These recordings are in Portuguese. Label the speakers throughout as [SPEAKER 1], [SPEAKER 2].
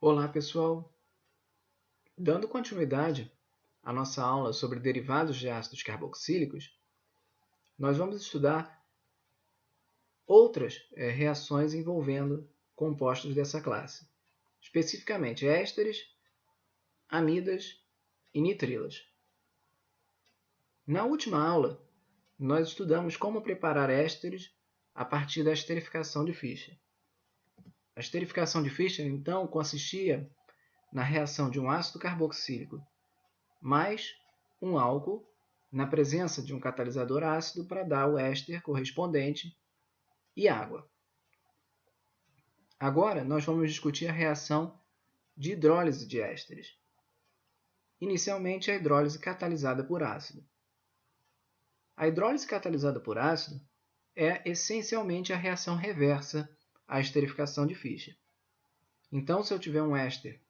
[SPEAKER 1] Olá, pessoal! Dando continuidade à nossa aula sobre derivados de ácidos carboxílicos, nós vamos estudar outras reações envolvendo compostos dessa classe, especificamente ésteres, amidas e nitrilas. Na última aula, nós estudamos como preparar ésteres a partir da esterificação de Fischer. A esterificação de Fischer, então, consistia na reação de um ácido carboxílico mais um álcool na presença de um catalisador ácido para dar o éster correspondente e água. Agora, nós vamos discutir a reação de hidrólise de ésteres. Inicialmente, a hidrólise catalisada por ácido. A hidrólise catalisada por ácido é essencialmente a reação reversa à esterificação de Fischer. Então, se eu tiver um éster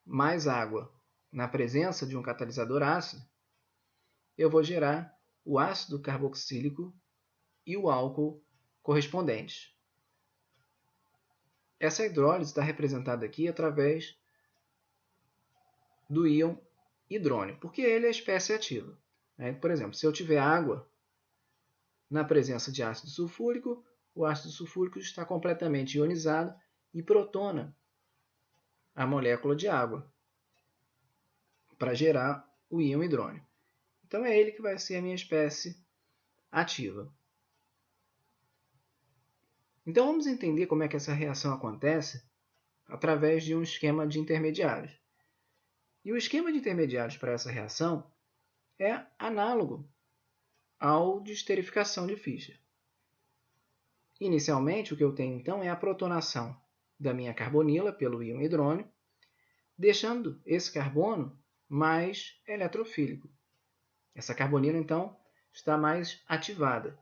[SPEAKER 1] mais água na presença de um catalisador ácido, eu vou gerar o ácido carboxílico e o álcool correspondentes. Essa hidrólise está representada aqui através do íon hidrônio, porque ele é a espécie ativa. Por exemplo, se eu tiver água na presença de ácido sulfúrico, o ácido sulfúrico está completamente ionizado e protona a molécula de água para gerar o íon hidrônio. Então é ele que vai ser a minha espécie ativa. Então vamos entender como é que essa reação acontece através de um esquema de intermediários. E o esquema de intermediários para essa reação é análogo ao de esterificação de Fischer. Inicialmente, o que eu tenho então é a protonação da minha carbonila pelo íon hidrônio, deixando esse carbono mais eletrofílico. Essa carbonila, então, está mais ativada.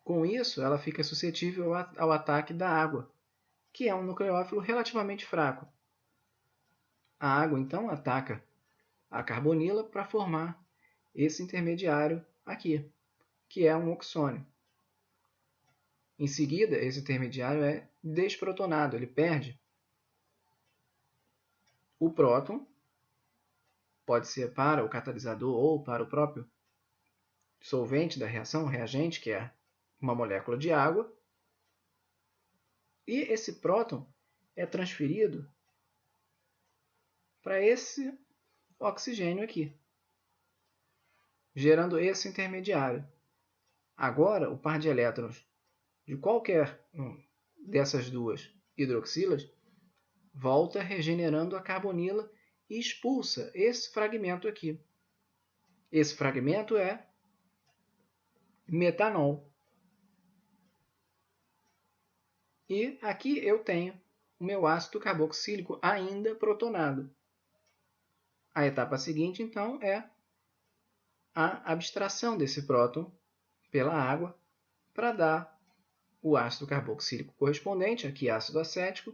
[SPEAKER 1] Com isso, ela fica suscetível ao ataque da água, que é um nucleófilo relativamente fraco. A água, então, ataca a carbonila para formar esse intermediário aqui, que é um oxônio. Em seguida, esse intermediário é desprotonado, ele perde o próton, pode ser para o catalisador ou para o próprio solvente da reação, o reagente, que é uma molécula de água, e esse próton é transferido para esse oxigênio aqui, gerando esse intermediário. Agora, o par de elétrons de qualquer dessas duas hidroxilas volta regenerando a carbonila e expulsa esse fragmento aqui. Esse fragmento é metanol. E aqui eu tenho o meu ácido carboxílico ainda protonado. A etapa seguinte, então, é a abstração desse próton pela água para dar o ácido carboxílico correspondente, aqui ácido acético,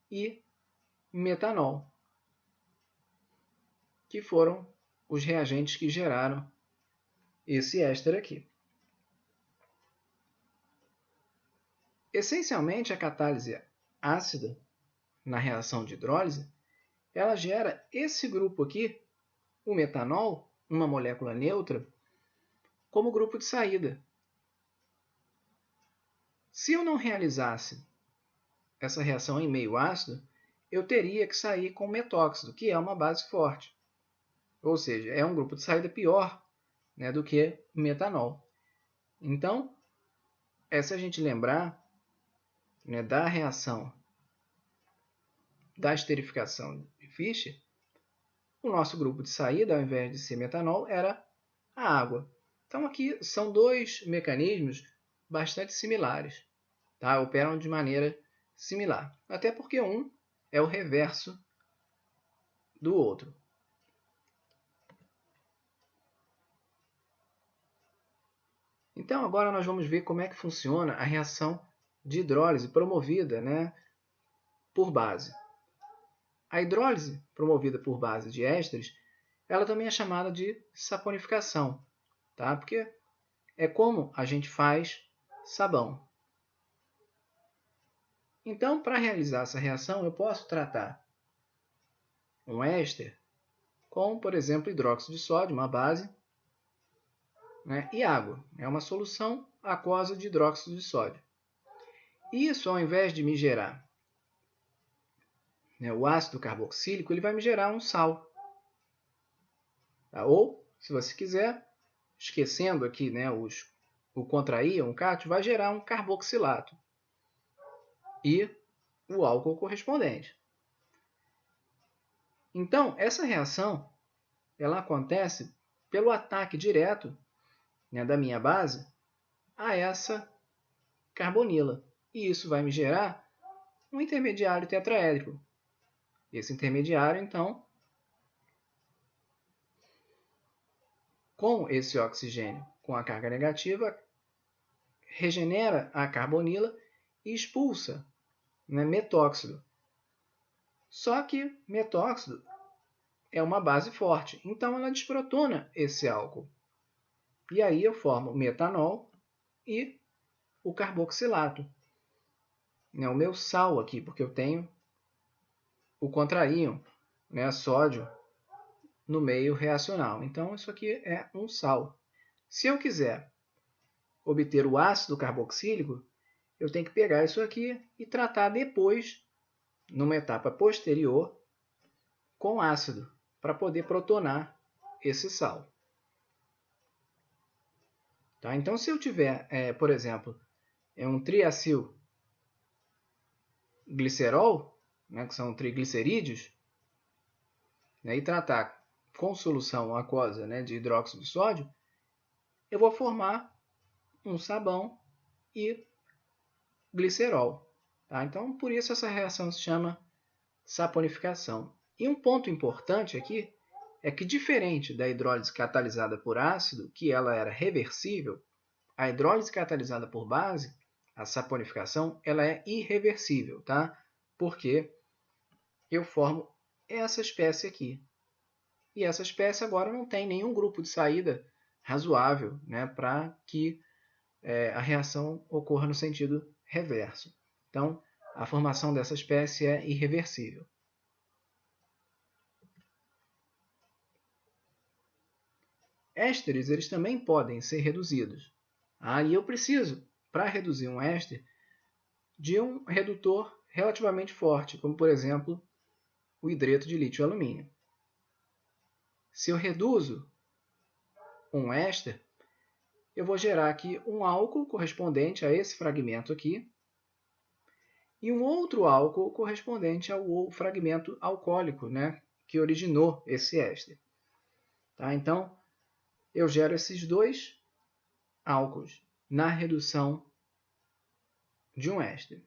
[SPEAKER 1] e metanol, que foram os reagentes que geraram esse éster aqui. Essencialmente, a catálise ácida na reação de hidrólise, ela gera esse grupo aqui, o metanol, uma molécula neutra, como grupo de saída. Se eu não realizasse essa reação em meio ácido, eu teria que sair com metóxido, que é uma base forte. Ou seja, é um grupo de saída pior, do que metanol. Então, se a gente lembrar da reação da esterificação de Fischer, o nosso grupo de saída, ao invés de ser metanol, era a água. Então, aqui são dois mecanismos bastante similares. Tá? Operam de maneira similar. Até porque um é o reverso do outro. Então, agora nós vamos ver como é que funciona a reação de hidrólise promovida por base. A hidrólise promovida por base de ésteres, ela também é chamada de saponificação, tá? Porque é como a gente faz sabão. Então, para realizar essa reação, eu posso tratar um éster com, por exemplo, hidróxido de sódio, uma base, né, e água. É uma solução aquosa de hidróxido de sódio. Isso, ao invés de me gerar, né, o ácido carboxílico, ele vai me gerar um sal. Tá? Ou, se você quiser, esquecendo aqui, né, o contraíon, o cátion, vai gerar um carboxilato e o álcool correspondente. Então, essa reação ela acontece pelo ataque direto, né, da minha base a essa carbonila. E isso vai me gerar um intermediário tetraédrico. Esse intermediário, então, com esse oxigênio com a carga negativa, regenera a carbonila e expulsa, né, metóxido. Só que metóxido é uma base forte, então ela desprotona esse álcool. E aí eu formo metanol e o carboxilato. O meu sal aqui, porque eu tenho o contraíon, né, sódio, no meio reacional. Então isso aqui é um sal. Se eu quiser obter o ácido carboxílico, eu tenho que pegar isso aqui e tratar depois, numa etapa posterior, com ácido, para poder protonar esse sal. Tá? Então, se eu tiver, por exemplo, um triacilglicerol, né, que são triglicerídeos, né, e tratar com solução aquosa, né, de hidróxido de sódio, eu vou formar um sabão e glicerol. Tá? Então, por isso essa reação se chama saponificação. E um ponto importante aqui é que, diferente da hidrólise catalisada por ácido, que ela era reversível, a hidrólise catalisada por base, a saponificação, ela é irreversível, tá? Porque eu formo essa espécie aqui. E essa espécie agora não tem nenhum grupo de saída razoável, né, para que a reação ocorra no sentido reverso. Então, a formação dessa espécie é irreversível. Ésteres eles também podem ser reduzidos. E eu preciso, para reduzir um éster, de um redutor relativamente forte, como, por exemplo, o hidreto de lítio-alumínio. Se eu reduzo um éster, eu vou gerar aqui um álcool correspondente a esse fragmento aqui e um outro álcool correspondente ao fragmento alcoólico, né, que originou esse éster. Tá? Então, eu gero esses dois álcools na redução de um éster.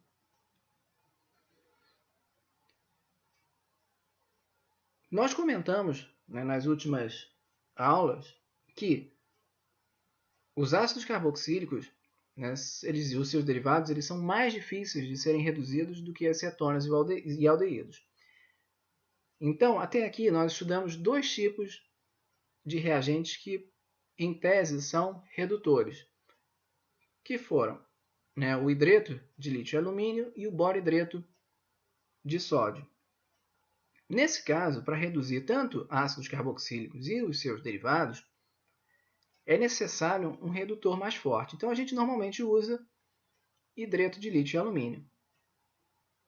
[SPEAKER 1] Nós comentamos, né, nas últimas aulas que os ácidos carboxílicos, né, e os seus derivados, eles são mais difíceis de serem reduzidos do que as cetonas e aldeídos. Então, até aqui, nós estudamos dois tipos de reagentes que, em tese, são redutores, que foram, né, o hidreto de lítio e alumínio e o borhidreto de sódio. Nesse caso, para reduzir tanto ácidos carboxílicos e os seus derivados, é necessário um redutor mais forte. Então, a gente normalmente usa hidreto de lítio e alumínio.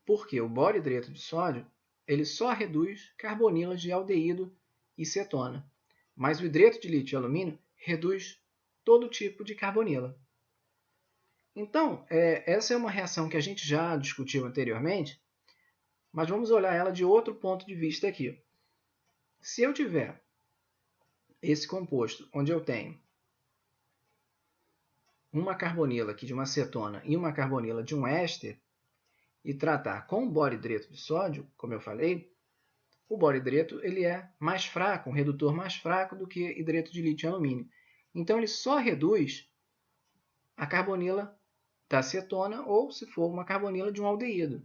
[SPEAKER 1] Porque o borhidreto de sódio ele só reduz carbonilas de aldeído e cetona. Mas o hidreto de lítio e alumínio reduz todo tipo de carbonila. Então, essa é uma reação que a gente já discutiu anteriormente, mas vamos olhar ela de outro ponto de vista aqui. Se eu tiver esse composto onde eu tenho uma carbonila aqui de uma cetona e uma carbonila de um éster, e tratar com borhidreto de sódio, como eu falei, o borhidreto ele é mais fraco, um redutor mais fraco do que hidreto de lítio e alumínio. Então ele só reduz a carbonila da cetona ou, se for, uma carbonila de um aldeído.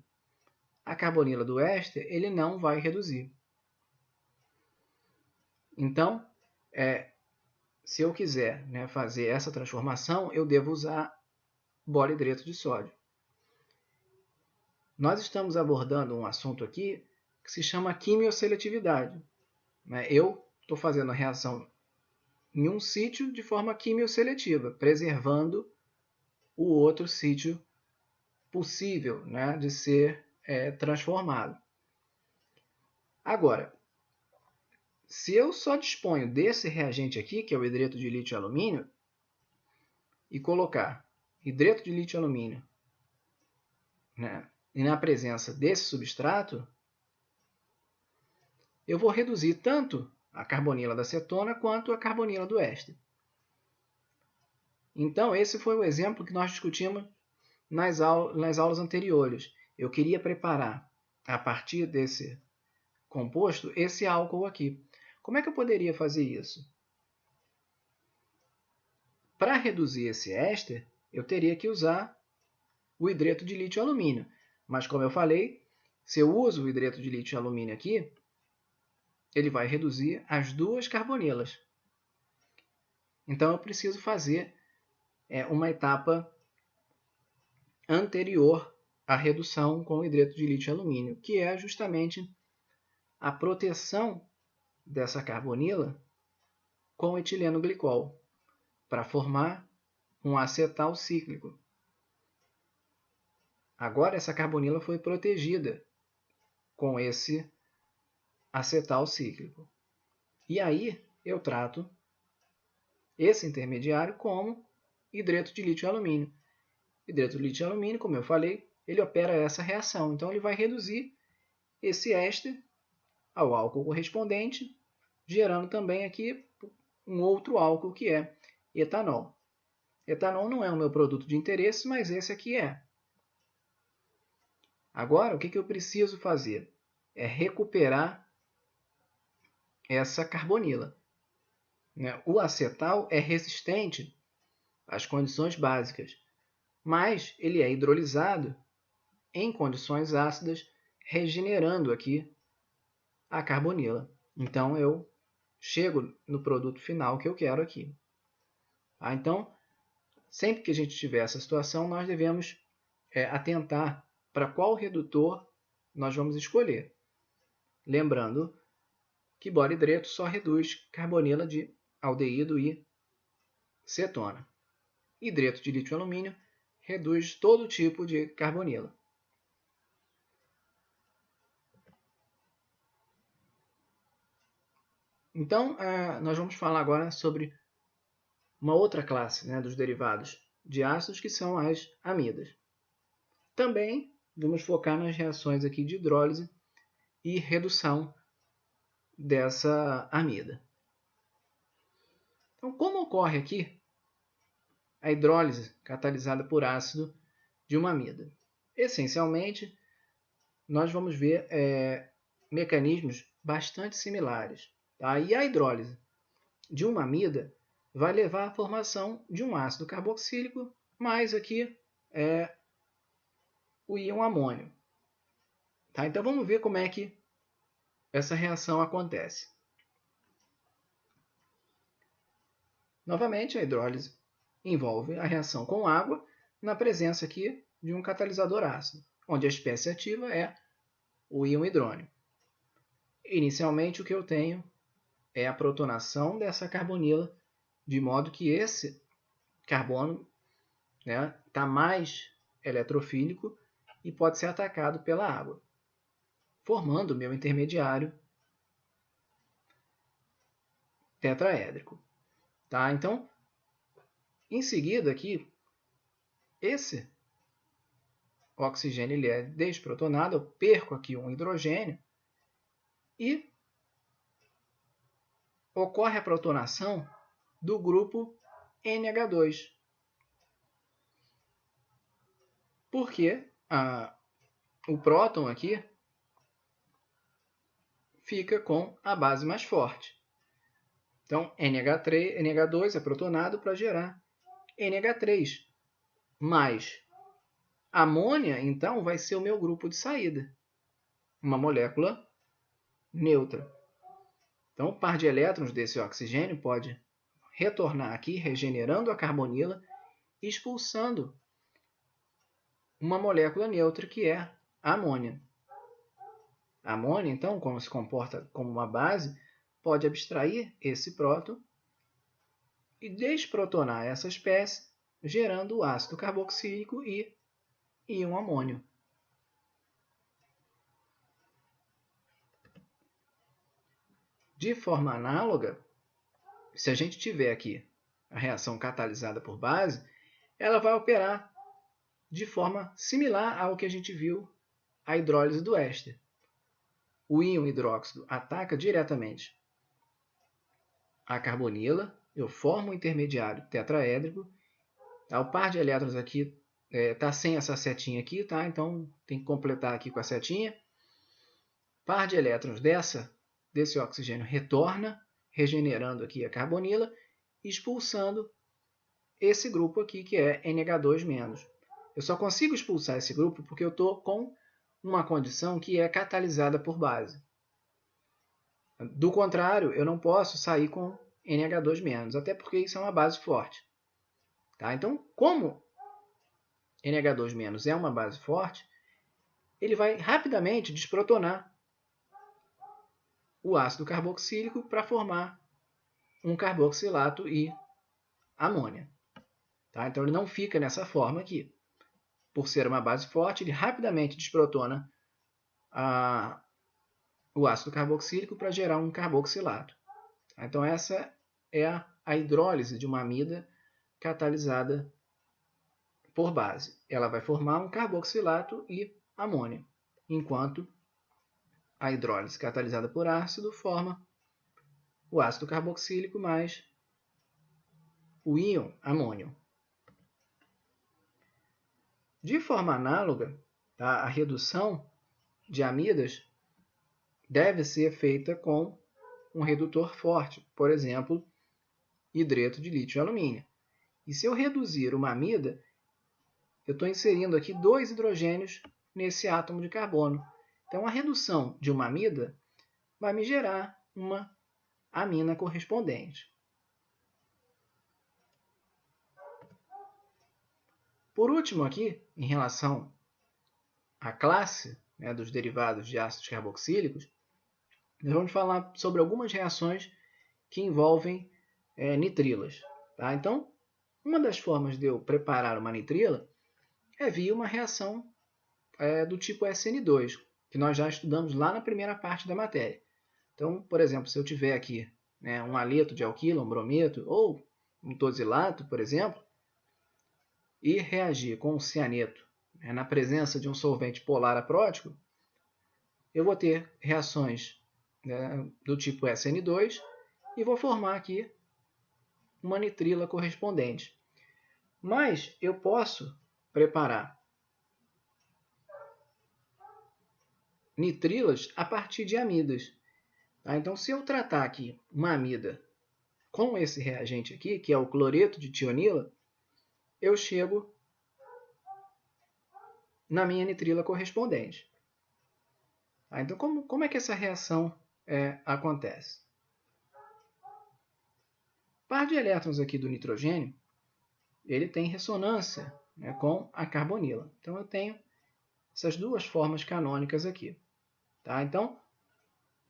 [SPEAKER 1] A carbonila do éster ele não vai reduzir. Então, se eu quiser, né, fazer essa transformação, eu devo usar borhidreto de sódio. nós estamos abordando um assunto aqui que se chama quimioseletividade. Eu estou fazendo a reação em um sítio de forma quimioseletiva, preservando o outro sítio possível, né, de ser transformado. Agora, se eu só disponho desse reagente aqui, que é o hidreto de lítio e alumínio, e colocar hidreto de lítio e alumínio, né, e na presença desse substrato, eu vou reduzir tanto a carbonila da cetona quanto a carbonila do éster. Então, esse foi o exemplo que nós discutimos nas aulas anteriores. Eu queria preparar, a partir desse composto, esse álcool aqui. Como é que eu poderia fazer isso? Para reduzir esse éster, eu teria que usar o hidreto de lítio e alumínio. Mas, como eu falei, se eu uso o hidreto de lítio e alumínio aqui, ele vai reduzir as duas carbonilas. Então, eu preciso fazer uma etapa anterior à redução com o hidreto de lítio e alumínio, que é justamente a proteção dessa carbonila com etileno glicol, para formar um acetal cíclico. Agora essa carbonila foi protegida com esse acetal cíclico. E aí eu trato esse intermediário como hidreto de lítio e alumínio. Hidreto de lítio e alumínio, como eu falei, ele opera essa reação. Então ele vai reduzir esse éster ao álcool correspondente, gerando também aqui um outro álcool que é etanol. Etanol não é o meu produto de interesse, mas esse aqui é. Agora, o que eu preciso fazer? É recuperar essa carbonila. O acetal é resistente às condições básicas, mas ele é hidrolisado em condições ácidas, regenerando aqui a carbonila. Então, eu chego no produto final que eu quero aqui. Então, sempre que a gente tiver essa situação, nós devemos atentar para qual redutor nós vamos escolher. Lembrando que bora-hidreto só reduz carbonila de aldeído e cetona. Hidreto de lítio e alumínio reduz todo tipo de carbonila. Então, nós vamos falar agora sobre uma outra classe, né, dos derivados de ácidos, que são as amidas. Também vamos focar nas reações aqui de hidrólise e redução dessa amida. Então, como ocorre aqui a hidrólise catalisada por ácido de uma amida? Essencialmente, nós vamos ver mecanismos bastante similares. Tá? E a hidrólise de uma amida vai levar à formação de um ácido carboxílico, mais aqui o íon amônio. Tá? Então vamos ver como é que essa reação acontece. Novamente, a hidrólise envolve a reação com água na presença aqui de um catalisador ácido, onde a espécie ativa é o íon hidrônio. Inicialmente, o que eu tenho é a protonação dessa carbonila, de modo que esse carbono está mais eletrofílico e pode ser atacado pela água, formando o meu intermediário tetraédrico. Tá? Então, em seguida aqui, esse oxigênio ele é desprotonado, eu perco aqui um hidrogênio e ocorre a protonação do grupo NH2. Porque o próton aqui fica com a base mais forte. Então, NH2 é protonado para gerar NH3. Mas amônia, então, vai ser o meu grupo de saída. Uma molécula neutra. Então, o par de elétrons desse oxigênio pode retornar aqui, regenerando a carbonila, expulsando uma molécula neutra, que é amônia. A amônia, então, como se comporta como uma base, pode abstrair esse próton e desprotonar essa espécie, gerando o ácido carboxílico e íon amônio. De forma análoga, se a gente tiver aqui a reação catalisada por base, ela vai operar de forma similar ao que a gente viu a hidrólise do éster. O íon hidróxido ataca diretamente a carbonila, eu formo um intermediário tetraédrico. O par de elétrons aqui está sem essa setinha aqui, tá? Então tem que completar aqui com a setinha. Par de elétrons desse oxigênio retorna, regenerando aqui a carbonila, expulsando esse grupo aqui que é NH2-. Eu só consigo expulsar esse grupo porque eu estou com uma condição que é catalisada por base. Do contrário, eu não posso sair com NH2-, até porque isso é uma base forte. Tá? Então, como NH2- é uma base forte, ele vai rapidamente desprotonar o ácido carboxílico para formar um carboxilato e amônia. Tá? Então, ele não fica nessa forma aqui. Por ser uma base forte, ele rapidamente desprotona o ácido carboxílico para gerar um carboxilato. Então, essa é a hidrólise de uma amida catalisada por base. Ela vai formar um carboxilato e amônia, enquanto a hidrólise catalisada por ácido forma o ácido carboxílico mais o íon amônio. De forma análoga, tá, a redução de amidas deve ser feita com um redutor forte, por exemplo, hidreto de lítio e alumínio. E se eu reduzir uma amida, eu estou inserindo aqui 2 hidrogênios nesse átomo de carbono. Então, a redução de uma amida vai me gerar uma amina correspondente. Por último aqui, em relação à classe dos derivados de ácidos carboxílicos, nós vamos falar sobre algumas reações que envolvem nitrilas. Tá? Então, uma das formas de eu preparar uma nitrila é via uma reação do tipo SN2, que nós já estudamos lá na primeira parte da matéria. Então, por exemplo, se eu tiver aqui um haleto de alquila, um brometo, ou um tosilato, por exemplo, e reagir com o cianeto na presença de um solvente polar aprótico, eu vou ter reações do tipo SN2 e vou formar aqui uma nitrila correspondente. Mas eu posso preparar nitrilas a partir de amidas. Tá? Então, se eu tratar aqui uma amida com esse reagente aqui, que é o cloreto de tionila, eu chego na minha nitrila correspondente. Tá? Então, como é que essa reação acontece? O par de elétrons aqui do nitrogênio, ele tem ressonância com a carbonila. Então, eu tenho essas duas formas canônicas aqui. Tá? Então,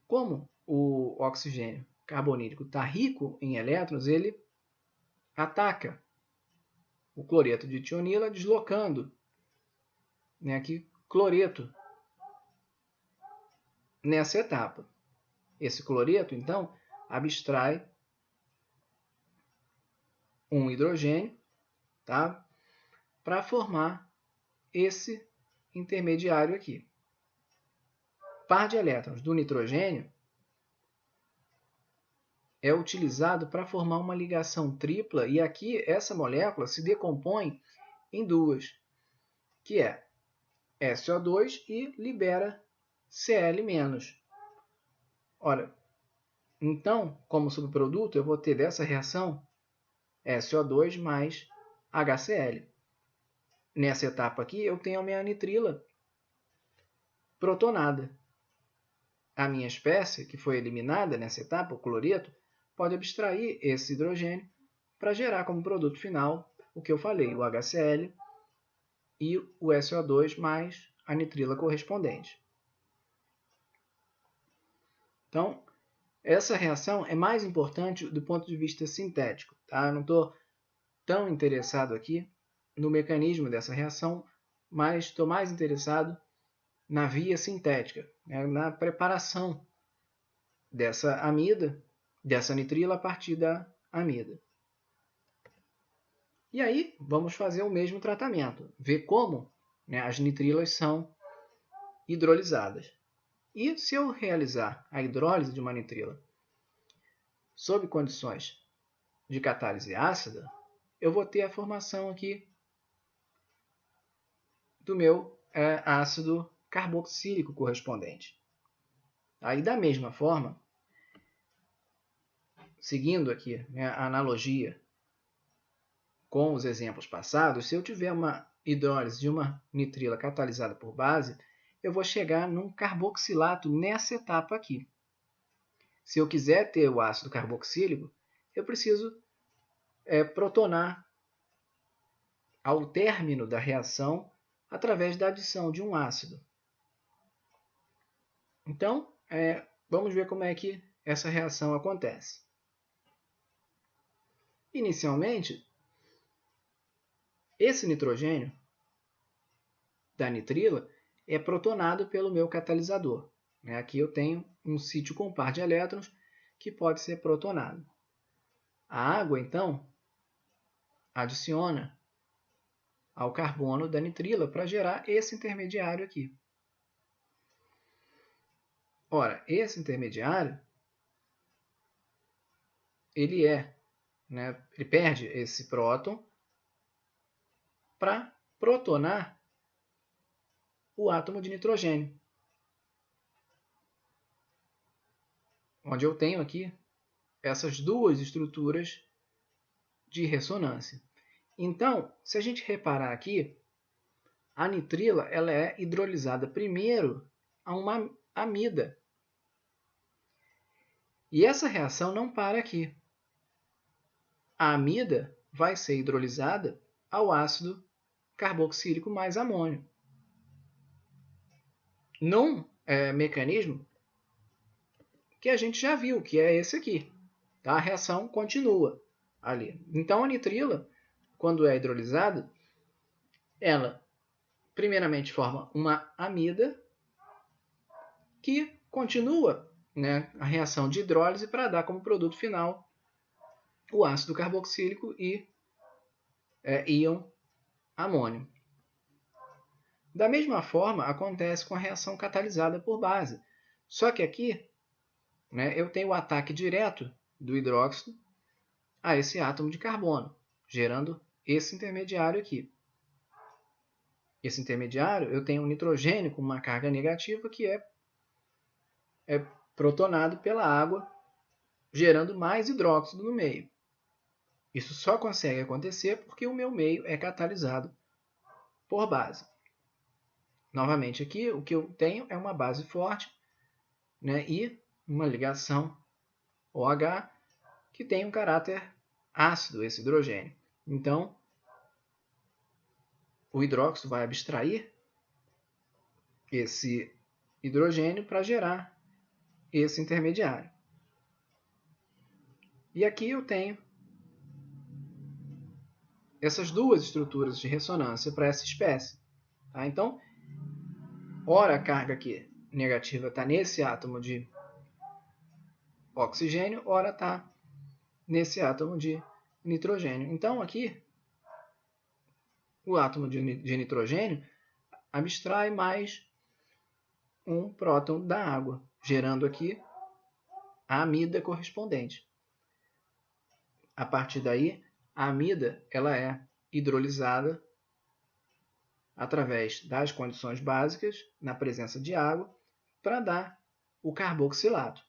[SPEAKER 1] como o oxigênio carbonílico está rico em elétrons, ele ataca o cloreto de tionila, deslocando aqui cloreto nessa etapa. Esse cloreto, então, abstrai um hidrogênio, tá? Para formar esse intermediário aqui. Par de elétrons do nitrogênio é utilizado para formar uma ligação tripla, e aqui essa molécula se decompõe em duas, que é SO2 e libera Cl-. Ora, então, como subproduto, eu vou ter dessa reação SO2 mais HCl. Nessa etapa aqui, eu tenho a minha nitrila protonada. A minha espécie, que foi eliminada nessa etapa, o cloreto, pode abstrair esse hidrogênio para gerar como produto final o que eu falei, o HCl e o SO2 mais a nitrila correspondente. Então, essa reação é mais importante do ponto de vista sintético. Tá? Eu não estou tão interessado aqui no mecanismo dessa reação, mas estou mais interessado na via sintética, né? Na preparação dessa amida, dessa nitrila a partir da amida. E aí, vamos fazer o mesmo tratamento, ver como, né, as nitrilas são hidrolisadas. E se eu realizar a hidrólise de uma nitrila sob condições de catálise ácida, eu vou ter a formação aqui do meu ácido carboxílico correspondente. Aí, da mesma forma, seguindo aqui, né, a analogia com os exemplos passados, se eu tiver uma hidrólise de uma nitrila catalisada por base, eu vou chegar num carboxilato nessa etapa aqui. Se eu quiser ter o ácido carboxílico, eu preciso protonar ao término da reação através da adição de um ácido. Então, vamos ver como é que essa reação acontece. Inicialmente, esse nitrogênio da nitrila é protonado pelo meu catalisador. Aqui eu tenho um sítio com par de elétrons que pode ser protonado. A água, então, adiciona ao carbono da nitrila para gerar esse intermediário aqui. Ora, esse intermediário, ele perde esse próton para protonar o átomo de nitrogênio. Onde eu tenho aqui essas duas estruturas de ressonância. Então, se a gente reparar aqui, a nitrila ela é hidrolisada primeiro a uma amida. E essa reação não para aqui. A amida vai ser hidrolisada ao ácido carboxílico mais amônio. Num mecanismo que a gente já viu, que é esse aqui. Tá? A reação continua ali. Então, a nitrila, quando é hidrolisada, ela primeiramente forma uma amida que continua, né, a reação de hidrólise para dar como produto final o ácido carboxílico e íon amônio. Da mesma forma, acontece com a reação catalisada por base. Só que aqui, eu tenho o ataque direto do hidróxido a esse átomo de carbono, gerando esse intermediário aqui. Esse intermediário, eu tenho um nitrogênio com uma carga negativa que é protonado pela água, gerando mais hidróxido no meio. Isso só consegue acontecer porque o meu meio é catalisado por base. Novamente aqui, o que eu tenho é uma base forte, e uma ligação OH que tem um caráter ácido, esse hidrogênio. Então, o hidróxido vai abstrair esse hidrogênio para gerar esse intermediário. E aqui eu tenho essas duas estruturas de ressonância para essa espécie. Tá? Então, ora a carga aqui negativa está nesse átomo de oxigênio, ora está nesse átomo de nitrogênio. Então, aqui, o átomo de nitrogênio abstrai mais um próton da água, gerando aqui a amida correspondente. A partir daí, a amida ela é hidrolisada através das condições básicas, na presença de água, para dar o carboxilato.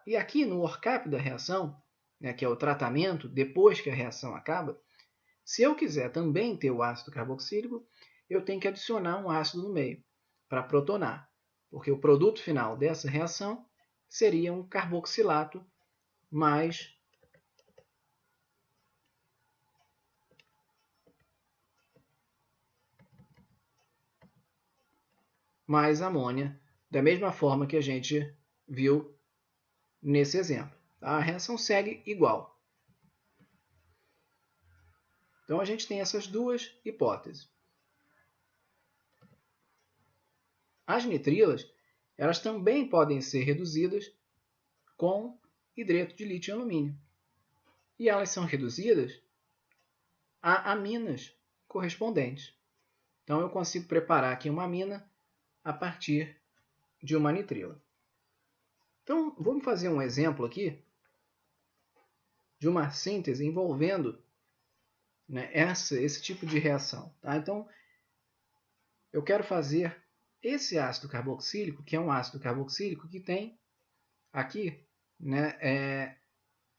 [SPEAKER 1] E aqui no workup da reação, que é o tratamento depois que a reação acaba, se eu quiser também ter o ácido carboxílico, eu tenho que adicionar um ácido no meio para protonar, porque o produto final dessa reação seria um carboxilato mais mais amônia, da mesma forma que a gente viu nesse exemplo. A reação segue igual. Então, a gente tem essas duas hipóteses. As nitrilas, elas também podem ser reduzidas com hidreto de lítio e alumínio. E elas são reduzidas a aminas correspondentes. Então, eu consigo preparar aqui uma amina a partir de uma nitrila. Então, vamos fazer um exemplo aqui de uma síntese envolvendo, né, esse tipo de reação. Tá? Então, eu quero fazer esse ácido carboxílico, que é um ácido carboxílico que tem aqui, né,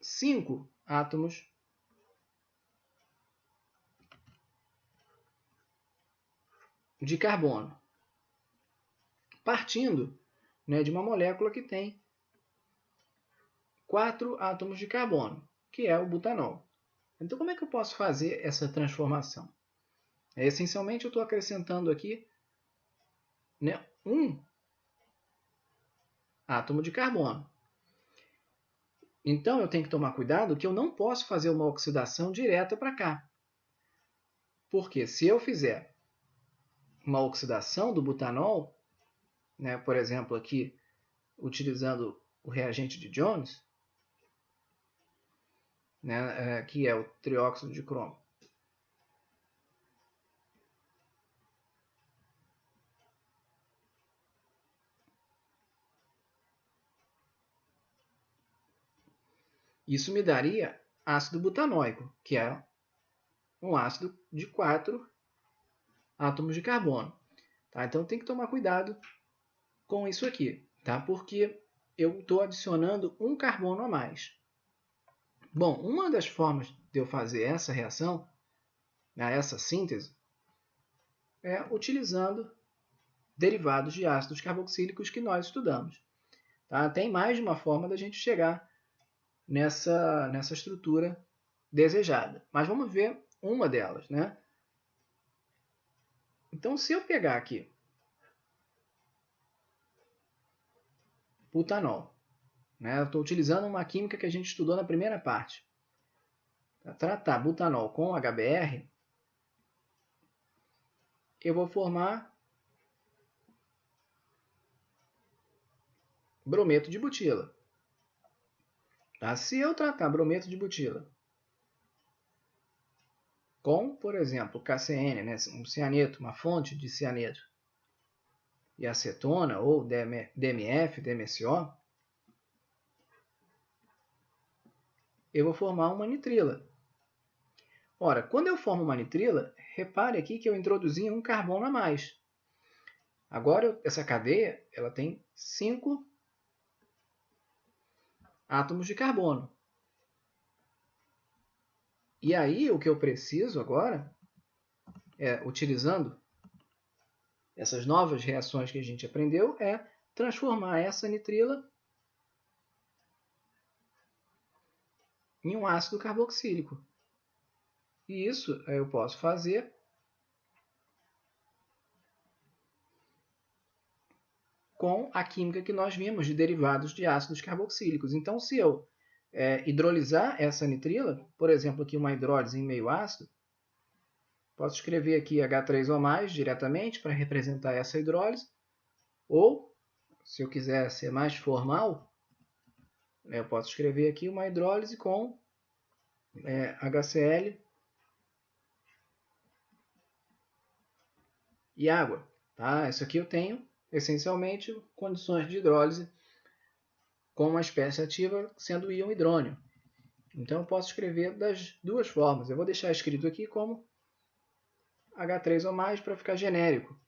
[SPEAKER 1] 5 átomos de carbono, partindo, né, de uma molécula que tem 4 átomos de carbono, que é o butanol. Então, como é que eu posso fazer essa transformação? Essencialmente, eu estou acrescentando aqui, né, um átomo de carbono. Então, eu tenho que tomar cuidado que eu não posso fazer uma oxidação direta para cá. Porque se eu fizer uma oxidação do butanol, né, por exemplo, aqui, utilizando o reagente de Jones, né, que é o trióxido de cromo, isso me daria ácido butanóico, que é um ácido de 4 átomos de carbono. Tá? Então tem que tomar cuidado com isso aqui, tá? Porque eu estou adicionando um carbono a mais. Bom, uma das formas de eu fazer essa reação, né, essa síntese, é utilizando derivados de ácidos carboxílicos que nós estudamos. Tá? Tem mais de uma forma da gente chegar nessa estrutura desejada. Mas vamos ver uma delas, né? Então, se eu pegar aqui butanol, né? Eu estou utilizando uma química que a gente estudou na primeira parte. Para tratar butanol com HBr, eu vou formar brometo de butila. Tá? Se eu tratar brometo de butila com, por exemplo, KCN, né, um cianeto, uma fonte de cianeto, e acetona ou DMF, DMSO, eu vou formar uma nitrila. Ora, quando eu formo uma nitrila, repare aqui que eu introduzi um carbono a mais. Agora, essa cadeia ela tem 5 átomos de carbono. E aí, o que eu preciso agora, utilizando essas novas reações que a gente aprendeu, é transformar essa nitrila em um ácido carboxílico. E isso eu posso fazer com a química que nós vimos de derivados de ácidos carboxílicos. Então, se eu hidrolisar essa nitrila, por exemplo, aqui uma hidrólise em meio ácido, posso escrever aqui H3O+, diretamente para representar essa hidrólise, ou, se eu quiser ser mais formal, eu posso escrever aqui uma hidrólise com HCl e água. Tá? Isso aqui eu tenho, essencialmente, condições de hidrólise com uma espécie ativa sendo o íon hidrônio. Então, eu posso escrever das duas formas. Eu vou deixar escrito aqui como H3O+, para ficar genérico.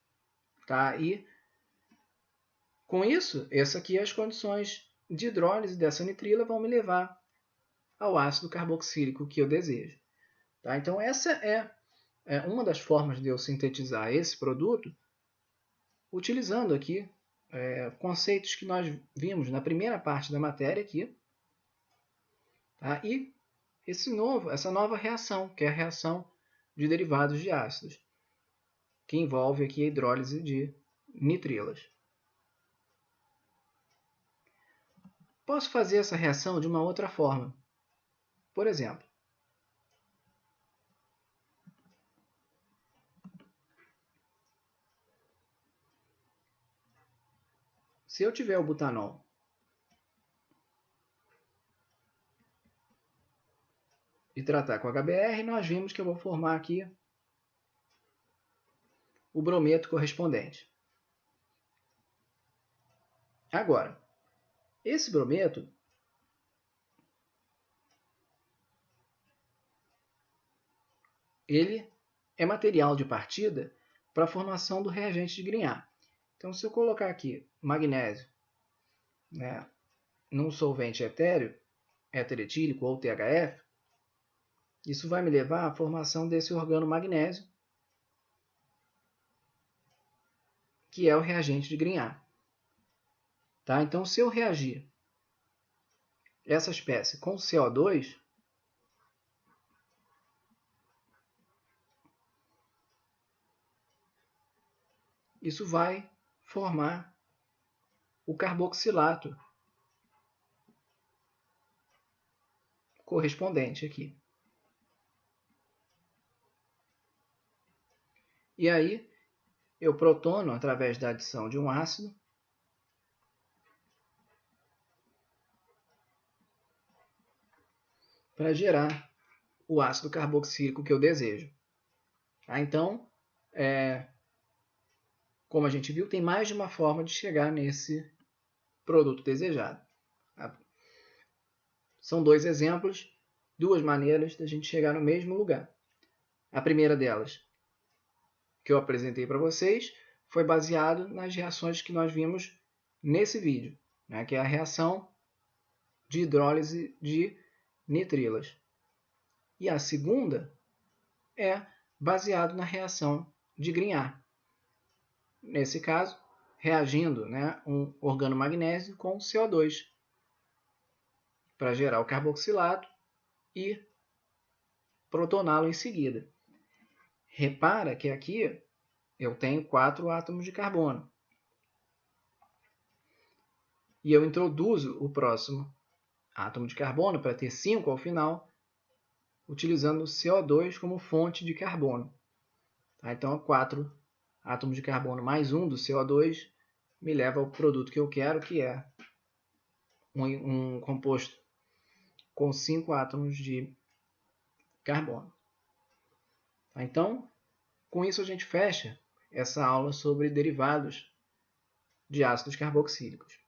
[SPEAKER 1] Tá? E, com isso, essas aqui as condições de hidrólise dessa nitrila vão me levar ao ácido carboxílico que eu desejo. Tá? Então, essa é uma das formas de eu sintetizar esse produto, utilizando aqui conceitos que nós vimos na primeira parte da matéria aqui, tá? E essa nova reação, que é a reação de derivados de ácidos, que envolve aqui a hidrólise de nitrilas. Posso fazer essa reação de uma outra forma. Por exemplo, se eu tiver o butanol e tratar com HBr, nós vimos que eu vou formar aqui o brometo correspondente. Agora, esse brometo ele é material de partida para a formação do reagente de Grignard. Então, se eu colocar aqui magnésio, né, num solvente etéreo, éter etílico ou THF, isso vai me levar à formação desse organo magnésio, que é o reagente de Grignard. Tá? Então, se eu reagir essa espécie com CO2, isso vai formar o carboxilato correspondente aqui. E aí, eu protono através da adição de um ácido para gerar o ácido carboxílico que eu desejo. Tá? Então, como a gente viu, tem mais de uma forma de chegar nesse produto desejado. Tá? São dois exemplos, duas maneiras da gente chegar no mesmo lugar. A primeira delas, que eu apresentei para vocês, foi baseado nas reações que nós vimos nesse vídeo, né, que é a reação de hidrólise de nitrilas. E a segunda é baseado na reação de Grignard. Nesse caso, reagindo, né, um organomagnésio com CO2 para gerar o carboxilato e protoná-lo em seguida. Repara que aqui eu tenho 4 átomos de carbono. E eu introduzo o próximo átomo de carbono para ter 5 ao final, utilizando o CO2 como fonte de carbono. Tá? Então, 4 átomos de carbono mais 1 do CO2 me leva ao produto que eu quero, que é um composto com 5 átomos de carbono. Tá? Então, com isso a gente fecha essa aula sobre derivados de ácidos carboxílicos.